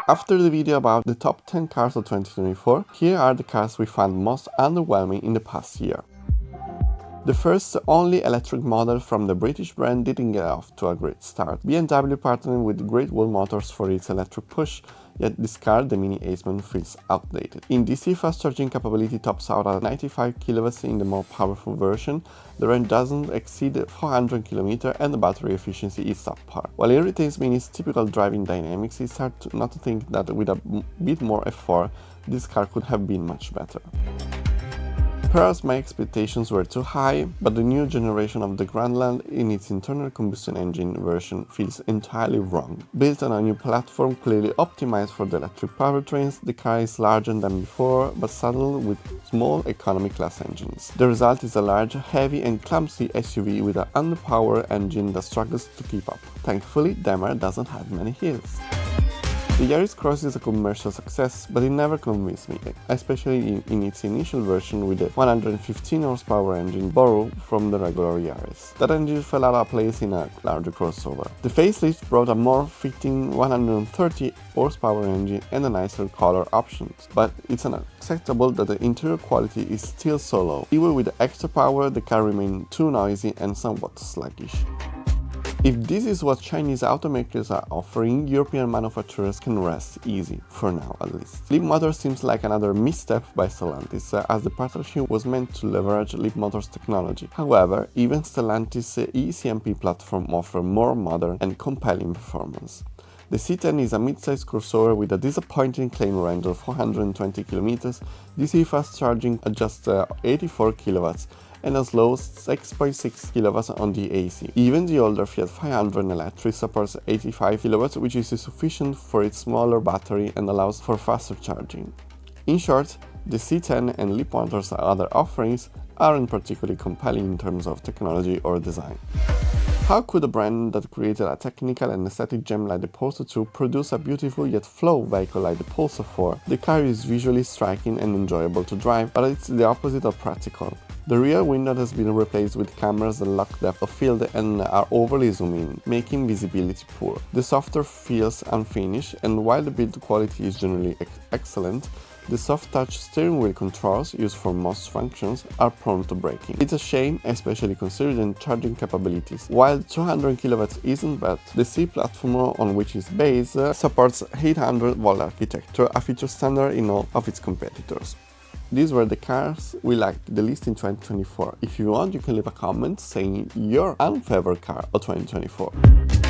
After the video about the top 10 cars of 2024, here are the cars we found most underwhelming in the past year. The first only electric model from the British brand didn't get off to a great start. BMW partnered with Great Wall Motors for its electric push, yet this car, the Mini Aceman, feels outdated. In DC, fast charging capability tops out at 95 kW in the more powerful version, the range doesn't exceed 400 km and the battery efficiency is subpar. While it retains Mini's typical driving dynamics, it's hard not to think that with a bit more effort, this car could have been much better. Perhaps my expectations were too high, but the new generation of the Grandland in its internal combustion engine version feels entirely wrong. Built on a new platform clearly optimized for the electric powertrains, the car is larger than before, but saddled with small economy class engines. The result is a large, heavy and clumsy SUV with an underpowered engine that struggles to keep up. Thankfully, Daimler doesn't have many hills. The Yaris Cross is a commercial success, but it never convinced me, especially in its initial version with the 115 horsepower engine borrowed from the regular Yaris. That engine fell out of place in a larger crossover. The facelift brought a more fitting 130 horsepower engine and a nicer color options, but it's unacceptable that the interior quality is still so low. Even with the extra power, the car remained too noisy and somewhat sluggish. If this is what Chinese automakers are offering, European manufacturers can rest easy, for now at least. Leapmotor seems like another misstep by Stellantis, as the partnership was meant to leverage Leapmotor's technology. However, even Stellantis' eCMP platform offers more modern and compelling performance. The C10 is a mid-size crossover with a disappointing claim range of 420 km, DC fast charging at just 84 kW, and as low as 6.6 kW on the AC. Even the older Fiat 500 electric supports 85 kW, which is sufficient for its smaller battery and allows for faster charging. In short, the C10 and Leapmotor's other offerings aren't particularly compelling in terms of technology or design. How could a brand that created a technical and aesthetic gem like the Polestar 2 produce a beautiful yet flow vehicle like the Polestar 4? The car is visually striking and enjoyable to drive, but it's the opposite of practical. The rear window has been replaced with cameras that lack depth of field and are overly zoomed in, making visibility poor. The software feels unfinished, and while the build quality is generally excellent, the soft-touch steering wheel controls used for most functions are prone to breaking. It's a shame, especially considering charging capabilities. While 200 kW isn't bad, the C platform on which it's based supports 800-volt architecture, a feature standard in all of its competitors. These were the cars we liked the least in 2024. If you want, you can leave a comment saying your unfavorite car of 2024.